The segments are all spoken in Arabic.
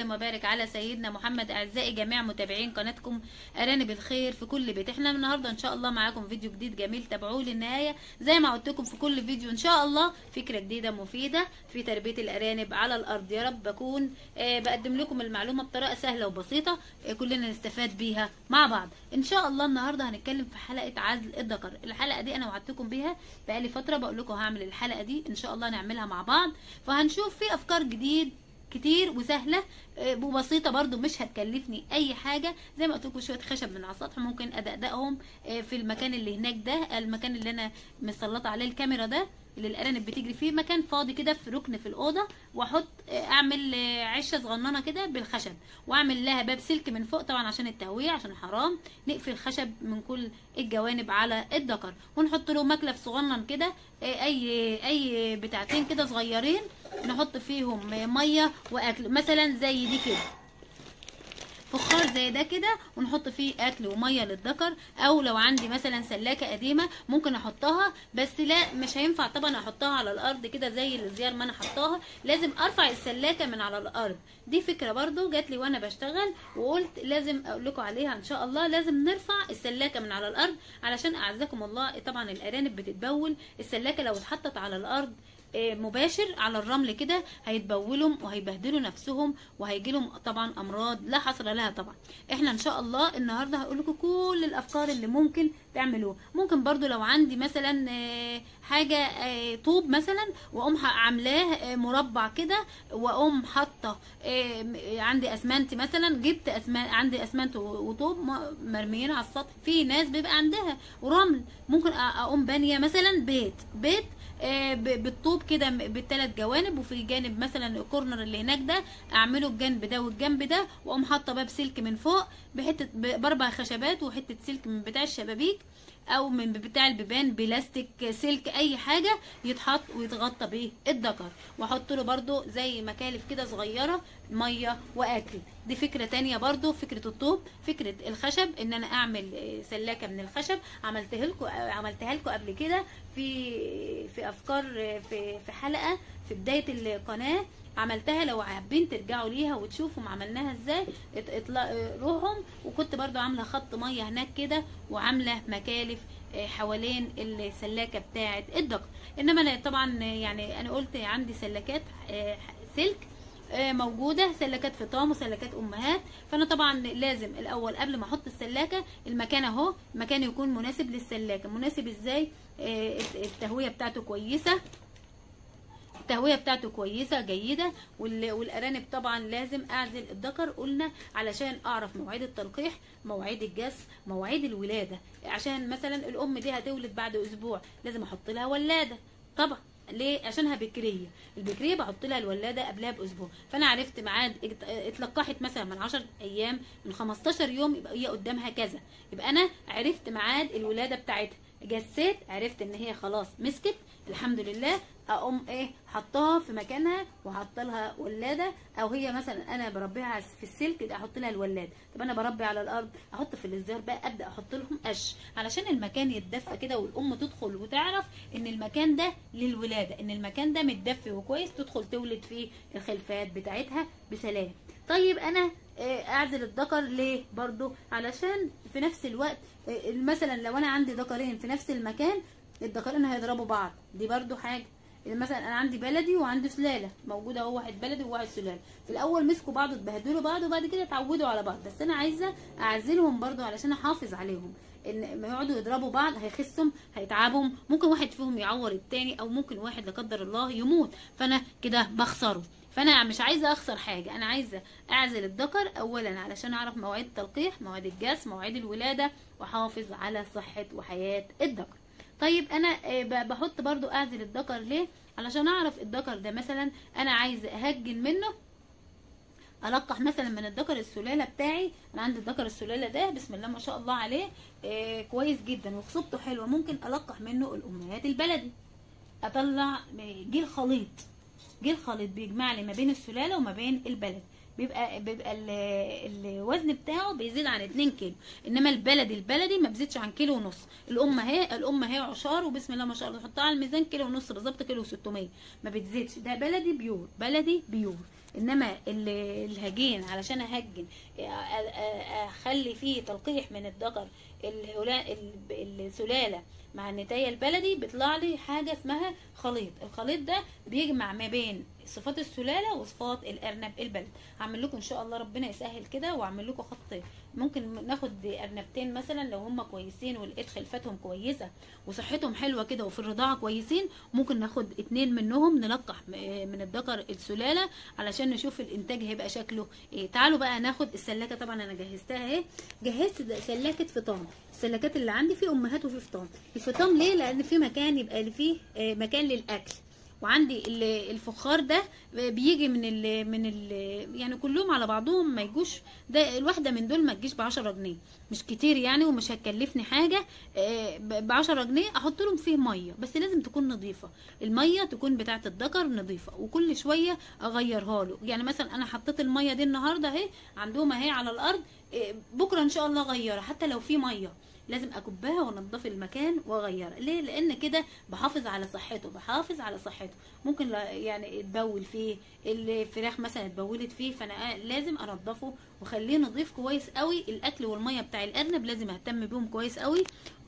وسلم وبارك على سيدنا محمد. اعزائي جميع متابعين قناتكم ارانب الخير في كل بيت، احنا النهارده ان شاء الله معاكم فيديو جديد جميل، تابعوه للنهايه. زي ما قلت لكم في كل فيديو ان شاء الله فكره جديده مفيده في تربيه الارانب على الارض. يا رب اكون بقدم لكم المعلومه بطريقه سهله وبسيطه كلنا نستفاد بيها مع بعض ان شاء الله. النهارده هنتكلم في حلقه عزل الذكر. الحلقه دي انا وعدتكم بيها بقالي فتره، بقول لكم هعمل الحلقه دي ان شاء الله نعملها مع بعض، فهنشوف في افكار جديد كتير وسهله وبسيطه برضو، مش هتكلفني اي حاجه. زي ما قلت لكم شويه خشب من على السطح ممكن ادقدقهم في المكان اللي هناك ده، المكان اللي انا مسلطه عليه الكاميرا ده اللي الارانب بتجري فيه، مكان فاضي كده في ركن في الاوضه، واحط اعمل عشه صغننه كده بالخشب، واعمل لها باب سلك من فوق طبعا عشان التهويه، عشان حرام نقفل الخشب من كل الجوانب على الذكر، ونحط له مكلف صغنن كده، اي بتاعتين كده صغيرين نحط فيهم ميه واكل، مثلا زي دي كده، فخار زي ده كده، ونحط فيه اكل وميه للذكر. او لو عندي مثلا سلاكه قديمه ممكن احطها، بس لا مش هينفع طبعا احطها على الارض كده زي الزيار ما انا حطاها، لازم ارفع السلاكه من على الارض. دي فكره برضو جات لي وانا بشتغل وقلت لازم اقول لكم عليها ان شاء الله. لازم نرفع السلاكه من على الارض علشان اعزكم الله طبعا الارانب بتتبول. السلاكه لو اتحطت على الارض مباشر على الرمل كده هيتبولوا وهيبهدلوا نفسهم وهيجيلهم طبعا امراض لا حصر لها. طبعا احنا ان شاء الله النهارده هقول لكم كل الافكار اللي ممكن تعملوها. ممكن برضو لو عندي مثلا حاجه طوب مثلا واقوم عاملاه مربع كده، واقوم حاطه عندي اسمنت مثلا، جبت عندي اسمنت وطوب مرميين على السطح. في ناس بيبقى عندها ورمل، ممكن اقوم بانيه مثلا بيت بالطوب كده بالثلاث جوانب، وفي جانب مثلا الكورنر اللي هناك ده اعمله الجنب ده والجنب ده، واقوم حاطه باب سلك من فوق بحته باربع خشبات وحته سلك من بتاع الشبابيك او من بتاع البيبان، بلاستيك سلك اي حاجه يتحط ويتغطى بيه الذكر، واحط له برده زي مكالف كده صغيره ميه واكل. دي فكره تانية برده، فكره الطوب، فكره الخشب ان انا اعمل سلاكه من الخشب. عملتها لكم قبل كده في افكار في حلقه في بدايه القناه عملتها، لو حابين ترجعوا ليها وتشوفوا عملناها ازاي روحهم. وكنت برضو عامله خط ميه هناك كده، وعامله مكالف حوالين السلاكه بتاعه الذكر. انما أنا طبعا يعني انا قلت عندي سلاكات سلك موجوده، سلاكات فطام وسلاكات امهات، فانا طبعا لازم الاول قبل ما احط السلاكه المكان اهو مكان يكون مناسب للسلاكه. مناسب ازاي؟ التهويه بتاعته كويسه، التهويه بتاعته كويسه جيده. والارانب طبعا لازم اعزل الذكر قلنا علشان اعرف مواعيد التلقيح، مواعيد الجس، مواعيد الولاده. عشان مثلا الام دي هتولد بعد اسبوع لازم احط لها ولاده طبعا. ليه؟ عشانها بكريه، البكريه بحط لها الولاده قبلها باسبوع. فانا عرفت ميعاد اتلقحت مثلا من 10 ايام، من 15 يوم يبقى هي قدامها كذا، يبقى انا عرفت ميعاد الولاده بتاعتها. جسيت عرفت ان هي خلاص مسكت الحمد لله، اقوم حطها في مكانها وحط لها ولاده. او هي مثلا انا بربيها في السلك ده احط لها الولاده. طب انا بربي على الارض احط في الازدار بقى، ابدا احط لهم قش علشان المكان يتدفى كده، والام تدخل وتعرف ان المكان ده للولاده، ان المكان ده متدفي وكويس، تدخل تولد فيه الخلفات بتاعتها بسلام. طيب انا اعزل الذكر ليه برضو؟ علشان في نفس الوقت مثلا لو انا عندي ذكرين في نفس المكان الذكرين هيضربوا بعض، دي برضو حاجه. مثلا انا عندي بلدي وعندي سلاله موجوده اهو، واحد بلدي وواحد سلاله، في الاول مسكوا بعض اتبهدلوا بعض وبعد كده اتعودوا على بعض، بس انا عايزه اعزلهم برضو علشان احافظ عليهم. ان ما يقعدوا يضربوا بعض هيخسهم هيتعبهم، ممكن واحد فيهم يعور التاني، او ممكن واحد لا قدر الله يموت، فانا كده بخسره. فانا مش عايزه اخسر حاجه، انا عايزه اعزل الذكر اولا علشان اعرف مواعيد التلقيح، مواعيد الجس، مواعيد الولاده، واحافظ على صحه وحياه الذكر. طيب انا بحط برضو اعزل الذكر ليه؟ علشان اعرف الذكر ده مثلا انا عايزه اهجن منه، القح مثلا من الذكر السلاله بتاعي. انا عندي الذكر السلاله ده بسم الله ما شاء الله عليه كويس جدا وخصوبته حلوه، ممكن القح منه الامهات البلدي، اطلع جيل خليط بيجمع لي ما بين السلاله وما بين البلد. بيبقى الوزن بتاعه بيزيد عن 2 كيلو، انما البلدي ما بيزيدش عن كيلو ونص. الام اهي عشار وبسم الله ما شاء الله، تحطها على الميزان كيلو ونص بالظبط، كيلو 600 ما بتزيدش. ده بلدي بيور. انما الهجين علشان اهجن اخلي فيه تلقيح من الذكر السلاله مع النتايه البلدي، بيطلع لي حاجه اسمها خليط. الخليط ده بيجمع ما بين صفات السلاله وصفات الارنب البلدي. هعمل لكم ان شاء الله ربنا يسهل كده، واعمل لكم خط. ممكن ناخد ارنبتين مثلا لو هم كويسين ولقيت خلفتهم كويسه وصحتهم حلوه كده وفي الرضاعه كويسين، ممكن ناخد 2 منهم نلقح من الذكر السلاله علشان نشوف الانتاج هيبقى شكله ايه. تعالوا بقى ناخد السلاكه. طبعا انا جهزتها اهي، جهزت سلاكه فطام. السلاكات اللي عندي في امهات وفي فطام. الفطام ليه؟ لان في مكان يبقى فيه مكان للاكل. وعندي الفخار ده بيجي من ال يعني كلهم على بعضهم ما يجوش، ده الواحده من دول ما تجيش ب10 جنيه، مش كتير يعني ومش هتكلفني حاجه. ب10 جنيه احط لهم فيه ميه، بس لازم تكون نظيفه. الميه تكون بتاعه الذكر نظيفه، وكل شويه اغيرها له. يعني مثلا انا حطيت الميه دي النهارده اهي عندهم اهي على الارض، بكره ان شاء الله اغيرها. حتى لو في ميه لازم اكبها وانضف المكان واغيرها. ليه؟ لان كده بحافظ على صحته، بحافظ على صحته. ممكن يعني تبول فيه الفراخ مثلا اتبولت فيه، فانا لازم انضفه واخليه نظيف كويس قوي. الاكل والميه بتاع الارنب لازم اهتم بيهم كويس قوي،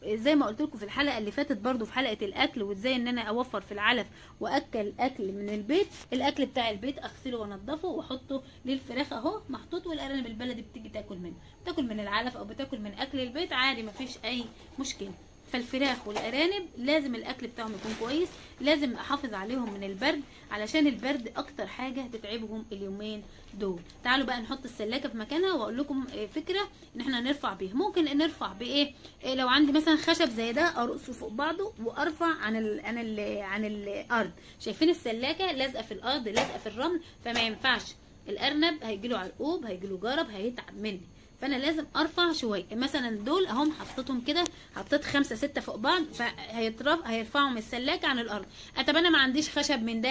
زي ما قلت لكم في الحلقه اللي فاتت برضو، في حلقه الاكل وازاي ان انا اوفر في العلف واكل اكل من البيت. الاكل بتاع البيت اغسله وانضفه واحطه للفراخ اهو محطوط، والارنب البلدي بتيجي تاكل منه، بتاكل من العلف او بتاكل من اكل البيت عادي، مفيش اي مشكله. فالفراخ والارانب لازم الاكل بتاعهم يكون كويس، لازم احافظ عليهم من البرد علشان البرد اكتر حاجه تتعبهم اليومين دول. تعالوا بقى نحط السلاكه في مكانها واقول لكم فكره ان احنا نرفع بيها. ممكن نرفع بايه؟ لو عندي مثلا خشب زي ده ارقصه فوق بعضه وارفع عن الارض. شايفين السلاكه لازقه في الارض، لازقه في الرمل، فما ينفعش. الارنب هيجيله عرقوب، هيجيله جرب، هيتعب مني. فانا لازم ارفع شويه. مثلا دول اهم حطيتهم كده، حطيت 5 6 فوق بعض، هيرفعوا من السلاكه عن الارض. طب انا ما عنديش خشب من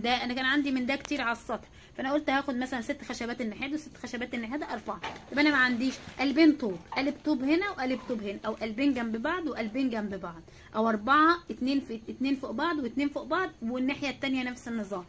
ده، انا كان عندي من ده كتير على السطح، فانا قلت هاخد مثلا 6 خشبات النحاد و6 خشبات النحاد ارفعها. طب انا ما عنديش قلبين طوب، قلب طوب هنا وقلب طوب هنا، او قلبين جنب بعض وقلبين جنب بعض، او 4 2 فوق بعض و2 فوق بعض، والناحيه الثانيه نفس النظام.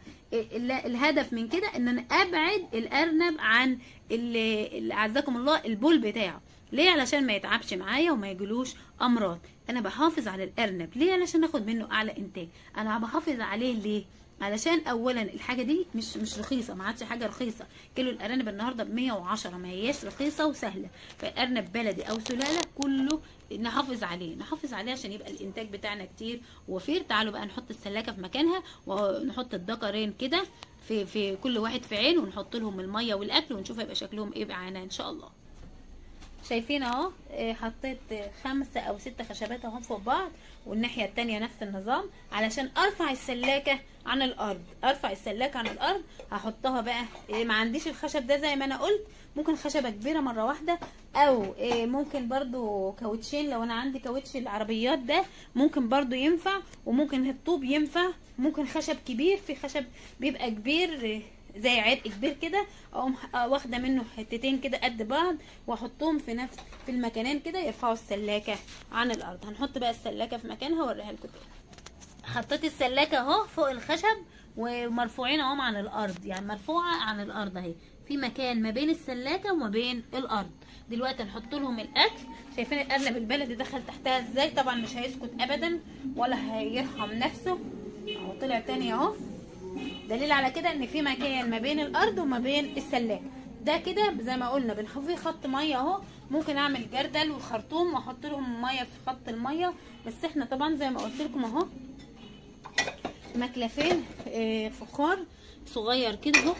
الهدف من كده ان انا ابعد الارنب عن اللي عزكم الله البول بتاعه. ليه؟ علشان ما يتعبش معايا وما يجيلوش امراض. انا بحافظ على الارنب ليه؟ علشان اخد منه اعلى انتاج. انا بحافظ عليه ليه؟ علشان اولا الحاجه دي مش رخيصه، ما عادش حاجه رخيصه. كيلو الارانب النهارده ب110، ما هياش رخيصه وسهله. فارنب بلدي او سلاله كله نحافظ عليه، نحافظ عليه عشان يبقى الانتاج بتاعنا كتير ووفير. تعالوا بقى نحط السلاكه في مكانها، ونحط الذكرين كده في كل واحد في عين، ونحط لهم الميه والاكل، ونشوف هيبقى شكلهم ايه معانا ان شاء الله. شايفين اهو، حطيت 5 أو 6 خشبات اهو فوق بعض، والناحيه التانية نفس النظام علشان ارفع السلاكه عن الارض. ارفع السلاكه عن الارض هحطها بقى. ما عنديش الخشب ده زي ما انا قلت، ممكن خشبه كبيره مره واحده، او ممكن برضو كاوتشين. لو انا عندي كاوتش العربيات ده ممكن برضو ينفع، وممكن الطوب ينفع. ممكن خشب كبير، في خشب بيبقى كبير زي عرق كبير كده، اقوم واخده منه حتتين كده قد بعض واحطهم في المكانين كده يرفعوا السلاكه عن الارض. هنحط بقى السلاكه في مكانها واوريها لكم تاني. حطيت السلاكه اهو فوق الخشب ومرفوعين اهو عن الارض، يعني مرفوعه عن الارض اهي، في مكان ما بين السلاكه وما بين الارض. دلوقتي هنحط لهم الاكل. شايفين الارنب البلدي دخل تحتها ازاي؟ طبعا مش هيسكت ابدا ولا هيرحم نفسه اهو، طلع تاني اهو. دليل على كده ان في مكان ما بين الارض وما بين السلاكه. ده كده زي ما قلنا بنحط خط ميه اهو. ممكن اعمل جردل وخرطوم واحط لهم ميه في خط الميه، بس احنا طبعا زي ما قلت لكم اهو مكلفين فخار صغير كده اهو.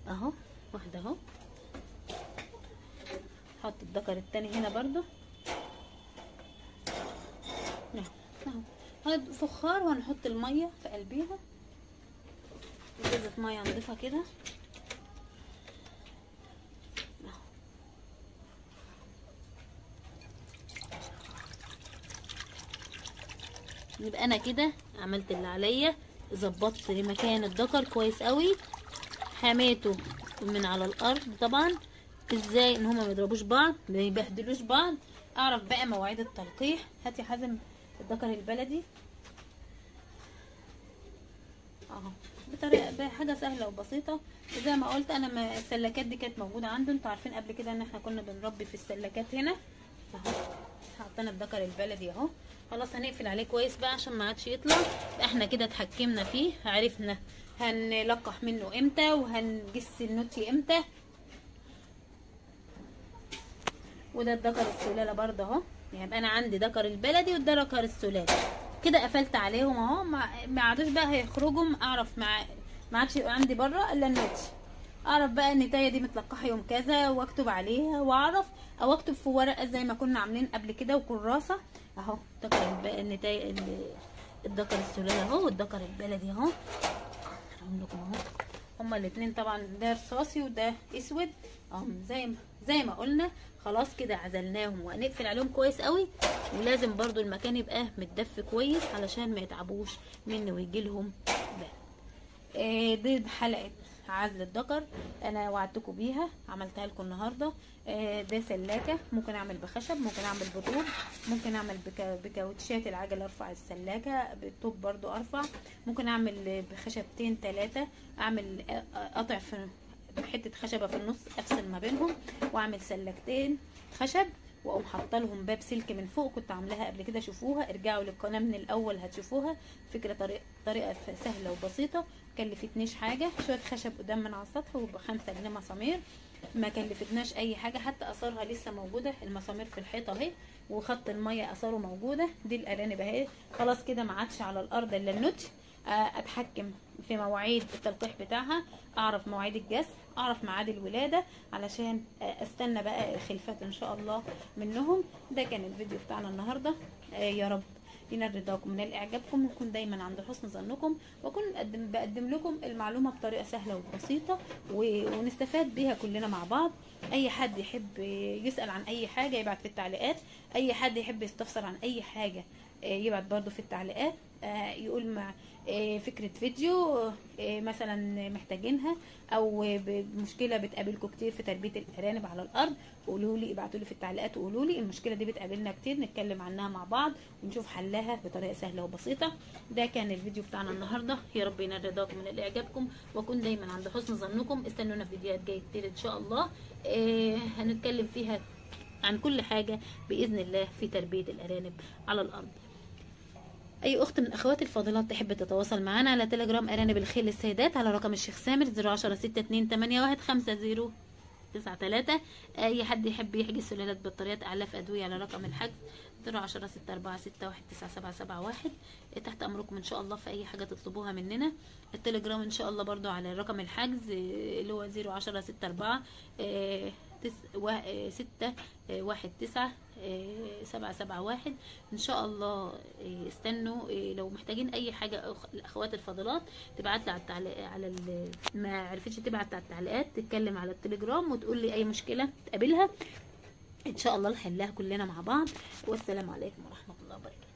اهو واحده اهو. حط الذكر التاني هنا برضو اهو، فخار، وهنحط الميه في قلبيها، ازازه ميه نضيفها كده. يبقى انا كده عملت اللي عليا، ظبطت مكان الذكر كويس قوي، حميته من على الارض. طبعا ازاي؟ ان هما ما يضربوش بعض، ما يبهدلوش بعض. اعرف بقى مواعيد التلقيح. هاتي حازم الذكر البلدي اهو بطريقه بحاجه سهله وبسيطه. زي ما قلت انا السلكات دي كانت موجوده عنده، انتوا عارفين قبل كده ان احنا كنا بنربي في السلكات هنا اهو. حطينا الذكر البلدي اهو. خلاص هنقفل عليه كويس بقى عشان ما عادش يطلع. احنا كده اتحكمنا فيه، عرفنا هنلقح منه امتى وهنجس النوتي امتى. وده الذكر السلاله برضه اهو، يبقى انا عندي ذكر البلدي وده ذكر السلاله. كده قفلت عليهم اهو، ما عادوش بقى هيخرجوا. اعرف ما عادش يبقى عندي بره الا النوتي. اعرف بقى النتايه دي متلقحه يوم كذا واكتب عليها واعرف، او اكتب في ورقه زي ما كنا عاملين قبل كده وكراسه اهو. ذكر النتايه الذكر السلاله اهو والذكر البلدي اهو. هقول لكم اهو هما الاثنين طبعا، ده رصاصي وده اسود اهو. زي ما قلنا خلاص كده عزلناهم وهنقفل عليهم كويس قوي. ولازم برضو المكان يبقى متدفي كويس علشان ما يتعبوش منه ويجي لهم برد. دي حلقه عزل الذكر انا وعدتكم بيها، عملتها لكم النهارده. ده سلاكه، ممكن اعمل بخشب، ممكن اعمل بطوب، ممكن اعمل بكاوتشات العجله ارفع السلاكه، بالطوب برضو ارفع، ممكن اعمل بخشبتين 3 اعمل قطع في حته خشبه في النص افصل ما بينهم واعمل سلكتين خشب واقوم حاطه لهم باب سلك من فوق. كنت عاملاها قبل كده، شوفوها ارجعوا للقناه من الاول هتشوفوها. فكره طريقه سهله وبسيطه، مكلفتنيش حاجه، شويه خشب قدام من على السطح وب5 جنيه مسامير، ما كلفتناش اي حاجه. حتى اثارها لسه موجوده، المسامير في الحيطه اهي، وخط الميه اثاره موجوده. دي الارانب اهي. خلاص كده ما عادش على الارض الا النوتي. اتحكم في مواعيد التلقيح بتاعها، اعرف مواعيد الجس، اعرف ميعاد الولاده علشان استنى بقى الخلفات ان شاء الله منهم. ده كان الفيديو بتاعنا النهارده. يا رب ينال رضاكم من اعجابكم، ونكون دايما عند حسن ظنكم، واكون بقدم لكم المعلومه بطريقه سهله وبسيطه ونستفاد بيها كلنا مع بعض. اي حد يحب يسال عن اي حاجه يبعت في التعليقات، اي حد يحب يستفسر عن اي حاجه يبعت برضو في التعليقات، يقول مع فكرة فيديو مثلا محتاجينها، او مشكلة بتقابلكم كتير في تربية الارانب على الارض، قولوا لي، ابعتوا لي في التعليقات وقولوا لي المشكلة دي بتقابلنا كتير، نتكلم عنها مع بعض ونشوف حلها بطريقة سهلة وبسيطة. ده كان الفيديو بتاعنا النهاردة. يا رب ينال رضاكم من اعجابكم، واكون دايما عند حسن ظنكم. استنونا في فيديوهات جاية كتير ان شاء الله، هنتكلم فيها عن كل حاجة بإذن الله في تربية الارانب على الارض. اي اخت من اخواتي الفاضلات تحب تتواصل معانا على تليجرام ارانب الخيل للسيدات على رقم الشيخ سامر 010-6281-5093. اي حد يحب يحجز سلالات بطاريات اعلاف ادويه على رقم الحجز 010-646-617771. تحت امركم ان شاء الله في اي حاجه تطلبوها مننا. التليجرام ان شاء الله برضو على رقم الحجز اللي هو 010-64-619-771. ان شاء الله استنوا. لو محتاجين اي حاجه الاخوات الفاضلات تبعت لي على التعليق، على ما عرفتش تبعت على التعليقات تتكلم على التليجرام وتقول لي اي مشكله تقابلها، ان شاء الله نحلها كلنا مع بعض. والسلام عليكم ورحمه الله وبركاته.